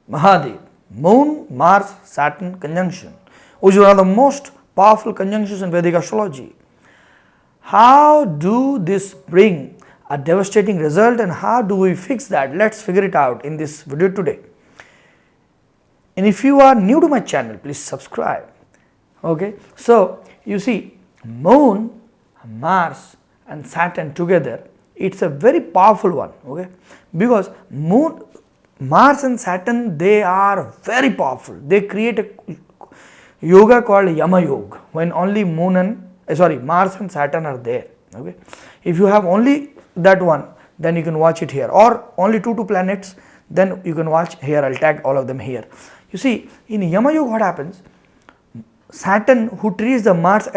Mahadev, Moon, Mars, Saturn conjunction, which is one of the most powerful conjunctions in Vedic astrology. How do this bring a devastating result and how do we fix that? Let's figure it out in this video today. And if you are new to my channel, please subscribe. Okay, so you see, Moon, Mars and Saturn together, it's a very powerful one. Okay, because Moon, Mars and Saturn, they are very powerful. They create a yoga called Yama Yog when only Mars and Saturn are there. Okay, if you have only that one, then you can watch it here, or only two planets, then you can watch here. I'll tag all of them here. You see, in Yama Yoga, what happens? Saturn, who treats the Mars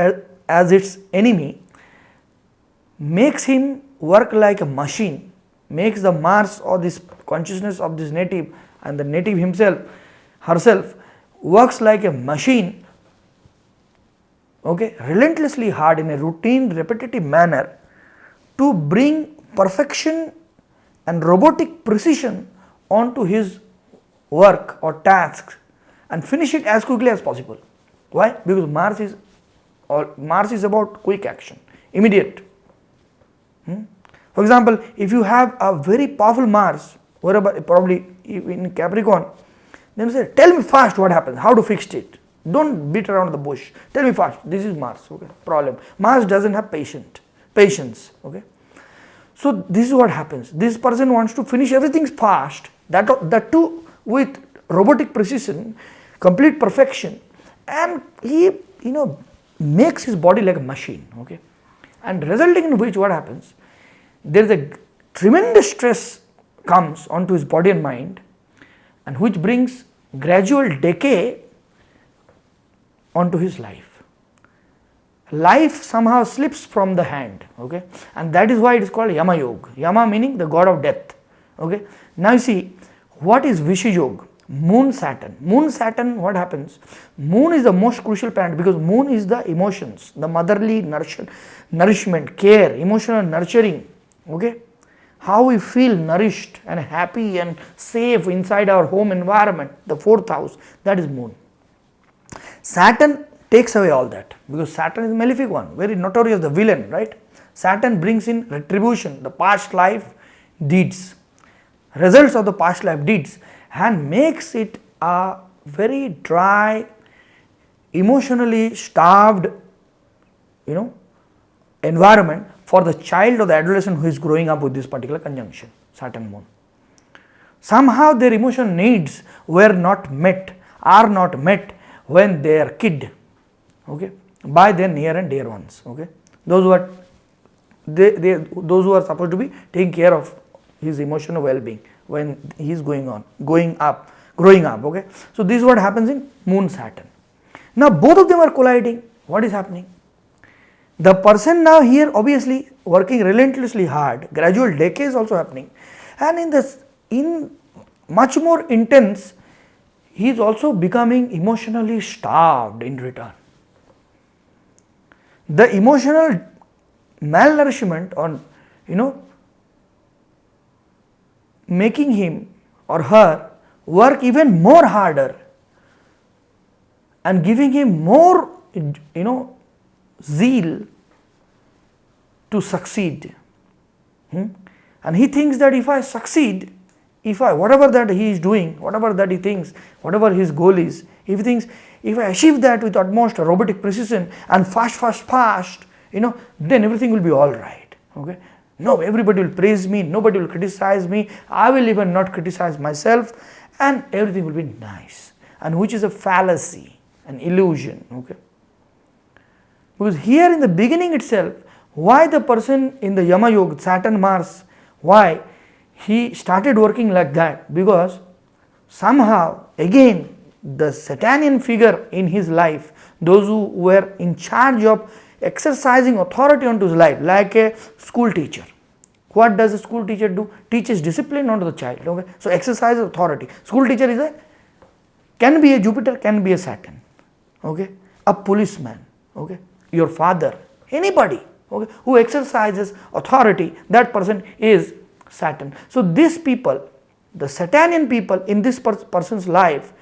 as its enemy, makes him work like a machine, makes the Mars or this consciousness of this native and the native herself works like a machine, okay, relentlessly hard in a routine, repetitive manner to bring perfection and robotic precision onto his work or tasks and finish it as quickly as possible. Why? Because Mars is about quick action, immediate. For example, if you have a very powerful Mars, wherever probably in Capricorn, then you say, tell me fast what happens, how to fix it. Don't beat around the bush. Tell me fast. This is Mars. Okay, problem. Mars doesn't have patience. Okay, so this is what happens. This person wants to finish everything fast. That too with robotic precision, complete perfection, and he makes his body like a machine. Okay, and resulting in which what happens? There is a tremendous stress comes onto his body and mind, and which brings gradual decay onto his life. Life somehow slips from the hand, okay, and that is why it is called Yama Yog. Yama meaning the god of death. Okay, now you see, what is Vish Yog? Moon Saturn. Moon Saturn, what happens? Moon is the most crucial planet because Moon is the emotions, the motherly nourishment, care, emotional nurturing. Okay, how we feel nourished and happy and safe inside our home environment, the fourth house, that is Moon. Saturn takes away all that because Saturn is a malefic one, very notorious, the villain, right? Saturn brings in retribution, the past life deeds, results of the past life deeds, and makes it a very dry, emotionally starved, environment for the child or the adolescent who is growing up with this particular conjunction, Saturn Moon. Somehow their emotional needs are not met when they are kid, okay, by their near and dear ones, okay, those who are supposed to be taking care of his emotional well-being when he is growing up, okay. So this is what happens in Moon Saturn. Now both of them are colliding. What is happening? The person now here obviously working relentlessly hard, gradual decay is also happening, and in much more intense, he is also becoming emotionally starved in return. The emotional malnourishment or making him or her work even more harder and giving him more zeal to succeed. And he thinks that if I succeed, whatever that he is doing, whatever that he thinks, whatever his goal is, if he thinks if I achieve that with utmost robotic precision and fast, then everything will be all right. Okay, no, everybody will praise me, nobody will criticize me, I will even not criticize myself, and everything will be nice, and which is a fallacy, an illusion. Okay, because here in the beginning itself, why the person in the Yama Yoga, Saturn Mars, why he started working like that? Because somehow again the Saturnian figure in his life, those who were in charge of exercising authority onto his life, like a school teacher. What does a school teacher do? Teaches discipline onto the child. Okay, so exercise authority. School teacher can be a Jupiter, can be a Saturn. Okay, a policeman. Okay, your father, anybody. Okay, who exercises authority, that person is Saturn. So these people, the Saturnian people in this person's life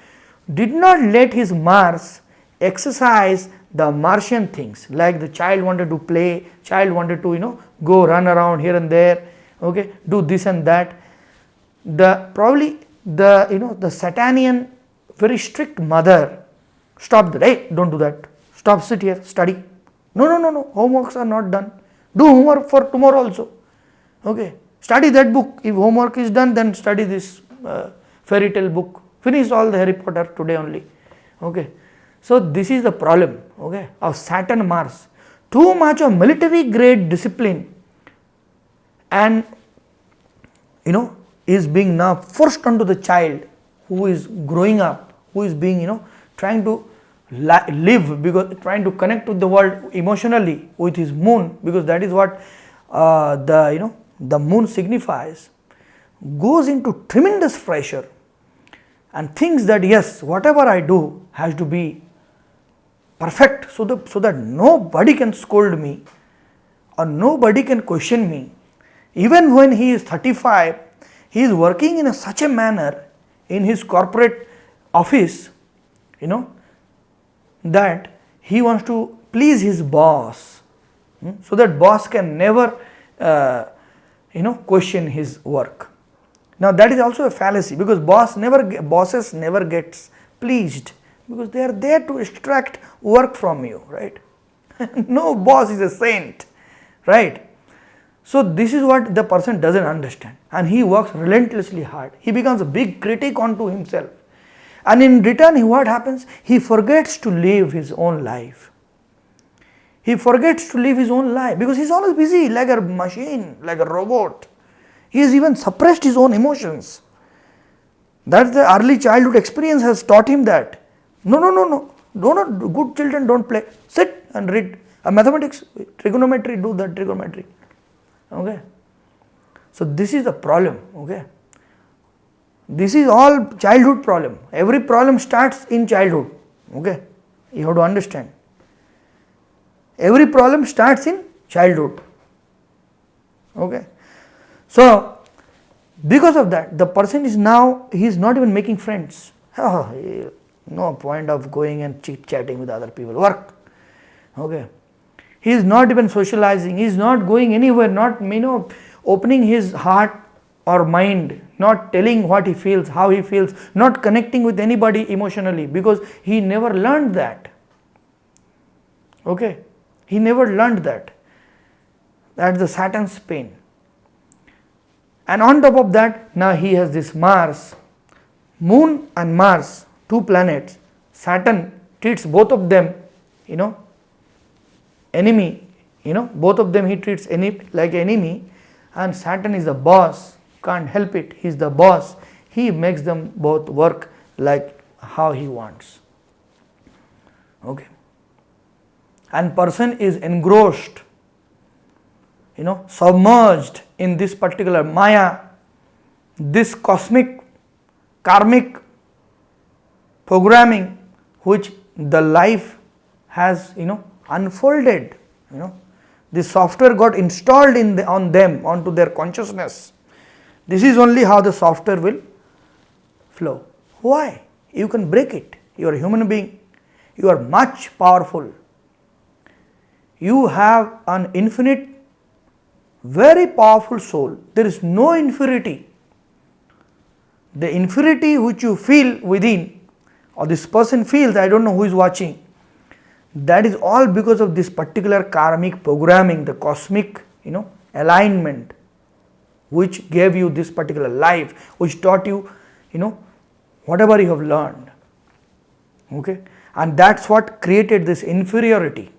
did not let his Mars exercise the Martian things, like the child wanted to play, child wanted to go run around here and there, okay, do this and that. The Saturnian very strict mother stopped that. Hey, don't do that. Stop, sit here, study. No. Homeworks are not done. Do homework for tomorrow also. Okay. Study that book. If homework is done, then study this fairy tale book. Finish all the Harry Potter today only. Okay. So this is the problem, okay, of Saturn Mars. Too much of military grade discipline and is being now forced onto the child who is growing up, who is being trying to live, because trying to connect with the world emotionally with his moon, because that is what the moon signifies, goes into tremendous pressure and thinks that yes, whatever I do has to be perfect, so that nobody can scold me or nobody can question me. Even when he is 35, he is working in such a manner in his corporate office, that he wants to please his boss, so that boss can never question his work. Now that is also a fallacy, because bosses never gets pleased, because they are there to extract work from you, right? No boss is a saint, right? So this is what the person doesn't understand, and he works relentlessly hard. He becomes a big critic onto himself, and in return what happens? He forgets to live his own life. He forgets to live his own life because he is always busy, like a machine, like a robot. He has even suppressed his own emotions. That's the early childhood experience has taught him that. No. Good children don't play. Sit and read. Mathematics, trigonometry, do that trigonometry. Okay. So this is the problem. Okay. This is all childhood problem. Every problem starts in childhood. Okay. You have to understand. Every problem starts in childhood. Okay. So because of that, the person is now, he is not even making friends. No point of going and chit-chatting with other people. Work. Okay. He is not even socializing. He is not going anywhere. Not opening his heart or mind. Not telling what he feels, how he feels. Not connecting with anybody emotionally, because he never learned that. Okay. He never learned that. That's the Saturn's pain. And on top of that, now he has this Mars. Moon and Mars, two planets. Saturn treats both of them, enemy. Both of them he treats like enemy. And Saturn is the boss. Can't help it. He is the boss. He makes them both work like how he wants. Okay. And person is engrossed, submerged in this particular Maya, this cosmic, karmic programming which the life has, unfolded. The software got installed on them, onto their consciousness. This is only how the software will flow. Why? You can break it. You are a human being. You are much powerful. You have an infinite, very powerful soul. There is no inferiority. The inferiority which you feel within, or this person feels, I don't know who is watching, that is all because of this particular karmic programming, the cosmic, alignment, which gave you this particular life, which taught you, whatever you have learned. Okay, and that's what created this inferiority.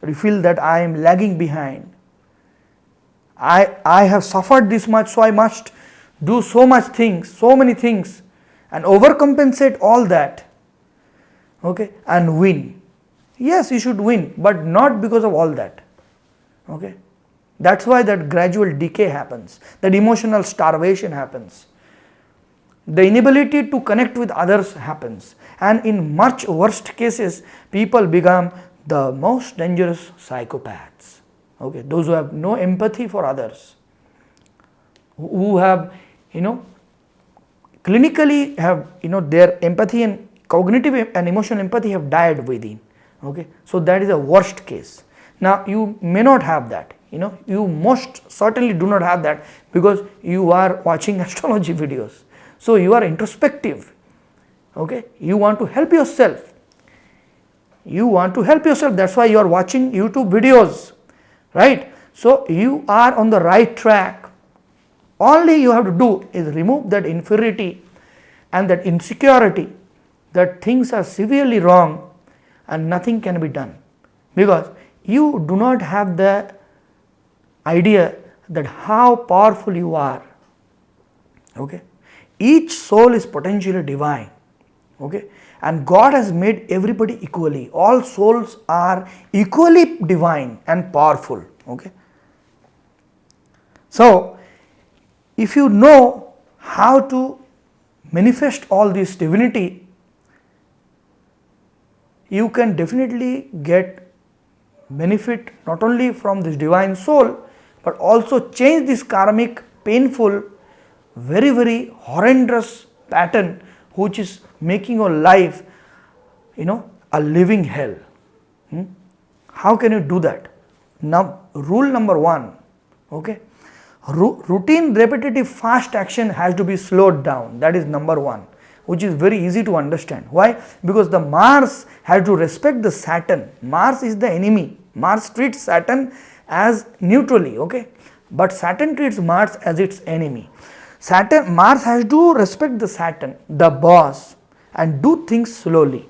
You feel that I am lagging behind. I have suffered this much, so I must do so many things, and overcompensate all that. Okay, and win. Yes, you should win, but not because of all that. Okay, that's why that gradual decay happens, that emotional starvation happens. The inability to connect with others happens, and in much worst cases, people become the most dangerous psychopaths. Okay, those who have no empathy for others, who have, clinically have, their empathy and cognitive and emotional empathy have died within. Okay, so that is a worst case. Now you may not have that, you most certainly do not have that, because you are watching astrology videos, so you are introspective. Okay, you want to help yourself, that's why you are watching YouTube videos, right? So you are on the right track. Only you have to do is remove that inferiority and that insecurity that things are severely wrong and nothing can be done, because you do not have the idea that how powerful you are. Okay, each soul is potentially divine. Okay, and God has made everybody equally. All souls are equally divine and powerful. Okay, so if you know how to manifest all this divinity, you can definitely get benefit not only from this divine soul, but also change this karmic, painful, very, very horrendous pattern which is making your life, a living hell. How can you do that? Now, rule number 1, okay, routine, repetitive, fast action has to be slowed down. That is number 1, which is very easy to understand. Why? Because the Mars has to respect the Saturn. Mars is the enemy. Mars treats Saturn as neutrally, okay, but Saturn treats Mars as its enemy. Mars has to respect the Saturn, the boss, and do things slowly.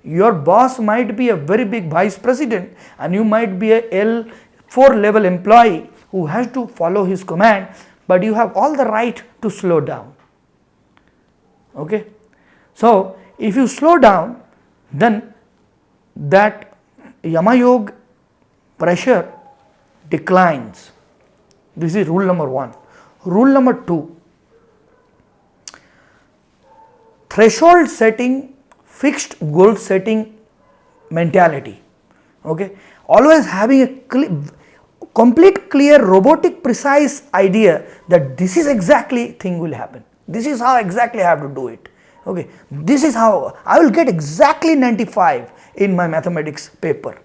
Your boss might be a very big vice president and you might be a L4 level employee who has to follow his command, but you have all the right to slow down. Okay, so if you slow down, then that Yama Yog pressure declines. This is rule number 1. Rule number 2, threshold setting, fixed goal setting mentality. Okay, always having a complete, clear, robotic, precise idea that this is exactly thing will happen. This is how exactly I have to do it. Okay, this is how I will get exactly 95 in my mathematics paper.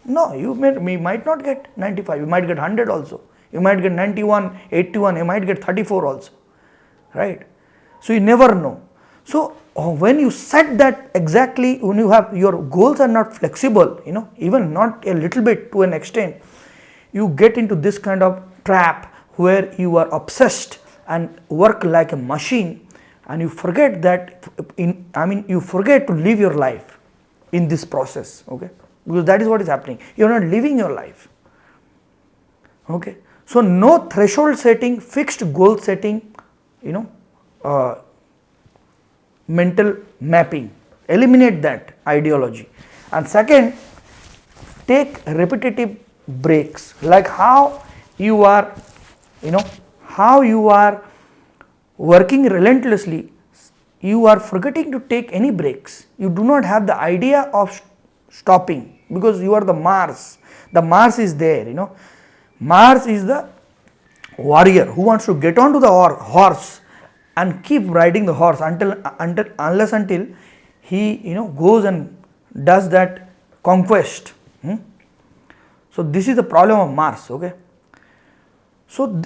No, you might not get 95, you might get 100 also. You might get 91, 81, you might get 34 also, right? So you never know. So when you set that exactly, when you have your goals are not flexible, even not a little bit to an extent, you get into this kind of trap where you are obsessed and work like a machine, and you forget that you forget to live your life in this process. Okay, because that is what is happening. You are not living your life. Okay, so no threshold setting, fixed goal setting, mental mapping, eliminate that ideology. And second, take repetitive breaks, like how you are working relentlessly, you are forgetting to take any breaks. You do not have the idea of stopping, because you are the Mars. The Mars is there, Mars is the warrior who wants to get onto the horse and keep riding the horse until he goes and does that conquest. So this is the problem of Mars. Okay, so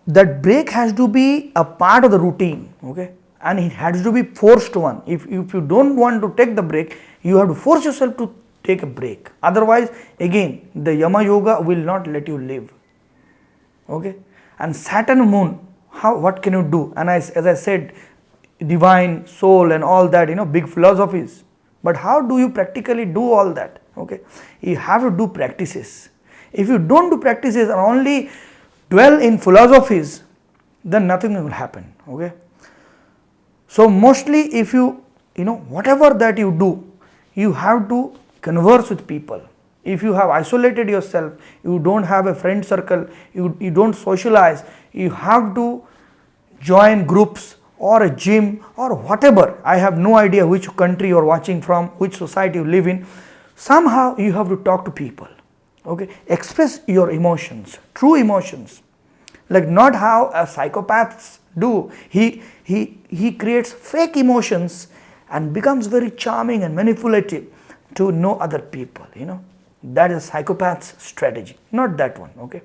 that break has to be a part of the routine. Okay, and it has to be forced one. If you don't want to take the break, you have to force yourself to take a break. Otherwise, again, the Yama Yoga will not let you live. Okay, and Saturn Moon, what can you do? And as I said, divine soul and all that, big philosophies. But how do you practically do all that? Okay, you have to do practices. If you don't do practices and only dwell in philosophies, then nothing will happen. Okay, so mostly if you whatever that you do, you have to converse with people. If you have isolated yourself, you don't have a friend circle, you don't socialize, you have to join groups or a gym or whatever. I have no idea which country you are watching from, which society you live in. Somehow you have to talk to people. Okay, express your emotions, true emotions, like not how psychopaths do. He creates fake emotions and becomes very charming and manipulative to know other people, That is a psychopath's strategy, not that one, okay.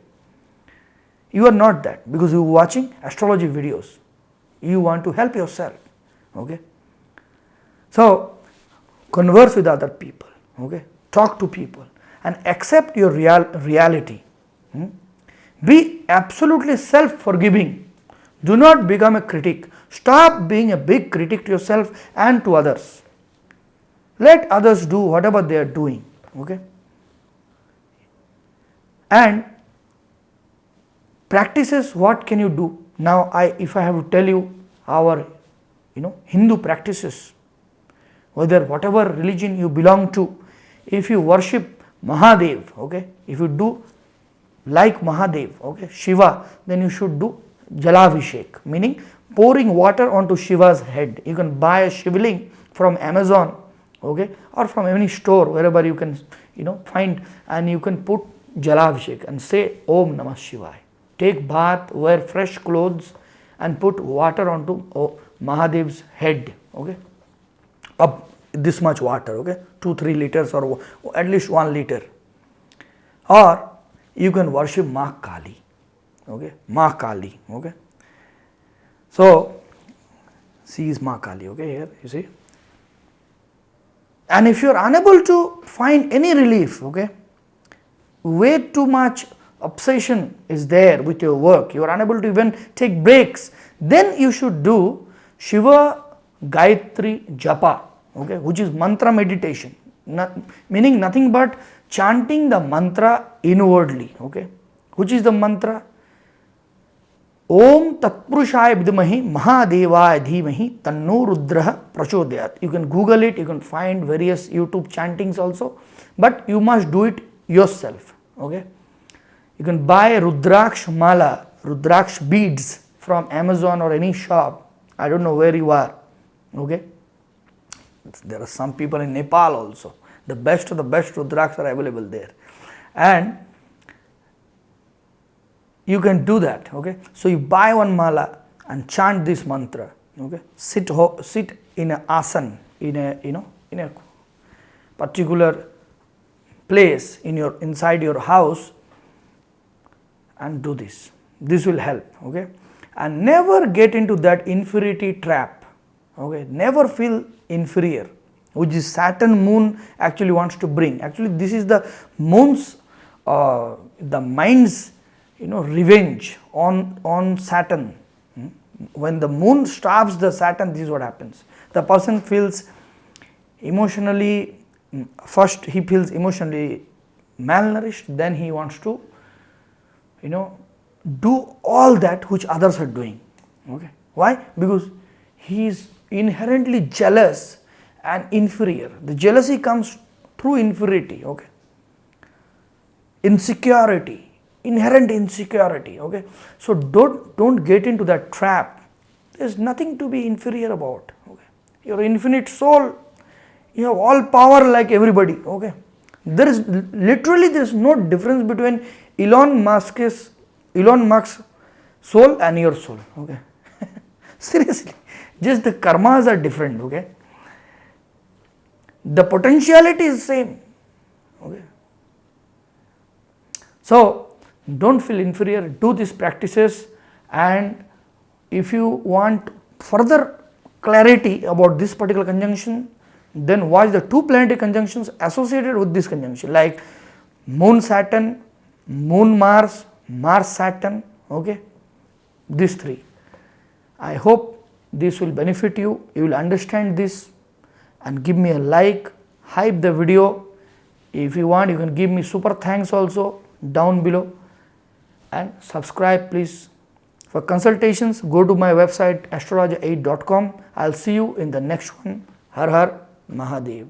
You are not that because you are watching astrology videos. You want to help yourself, okay. So, converse with other people, okay. Talk to people and accept your reality. Be absolutely self-forgiving. Do not become a critic. Stop being a big critic to yourself and to others. Let others do whatever they are doing, okay. And practices, what can you do? Now, if I have to tell you our, Hindu practices, whatever religion you belong to, if you worship Mahadev, okay, if you do like Mahadev, okay, Shiva, then you should do Jalavishek, meaning pouring water onto Shiva's head. You can buy a Shivling from Amazon, okay, or from any store, wherever you can, find, and you can put Jalavishek and say Om Namah Shivaya. Take bath, wear fresh clothes and put water onto Mahadev's head, okay, up this much water, okay, 2-3 liters or at least 1 liter. Or you can worship Ma Kali, okay, Ma Kali, okay. So, she is Ma Kali, okay, here you see. And if you are unable to find any relief, okay, way too much obsession is there with your work, you are unable to even take breaks, then you should do Shiva Gayatri Japa, okay, which is mantra meditation, meaning nothing but chanting the mantra inwardly, okay. Which is the mantra? Om Tatpurushaya Vidmahi Mahadevaya Dhimahi Tanno Rudraha Prachodayat. You can Google it, you can find various YouTube chantings also, but you must do it yourself, okay. You can buy Rudraksh Mala, Rudraksh beads from Amazon or any shop, I don't know where you are, okay. There are some people in Nepal also, the best of the best Rudraksh are available there, and you can do that, okay. So you buy one mala and chant this mantra, okay. Sit in an asan, in a particular place inside your house and do this. This will help, okay. And never get into that inferiority trap, okay. Never feel inferior, which is Saturn Moon actually wants to bring. Actually, this is the moon's, the mind's, revenge on Saturn. When the moon starves the Saturn, this is what happens. The person feels emotionally, first he feels emotionally malnourished, then he wants to, do all that which others are doing, okay. Why? Because he is inherently jealous and inferior. The jealousy comes through inferiority, okay. Insecurity, inherent insecurity, okay. So don't get into that trap. There is nothing to be inferior about, okay. Your infinite soul, you have all power like everybody, okay. There is no difference between Elon Musk's soul and your soul, okay. Seriously, just the karmas are different, okay. The potentiality is same, okay. So don't feel inferior, do these practices, and if you want further clarity about this particular conjunction, then watch the 2 planetary conjunctions associated with this conjunction, like Moon Saturn, Moon Mars, Mars Saturn, okay, these 3. I hope this will benefit you, you will understand this, and give me a like, hype the video. If you want, you can give me super thanks also down below, and subscribe please. For consultations, go to my website astrology8.com. I'll see you in the next one. Har Har Mahadev.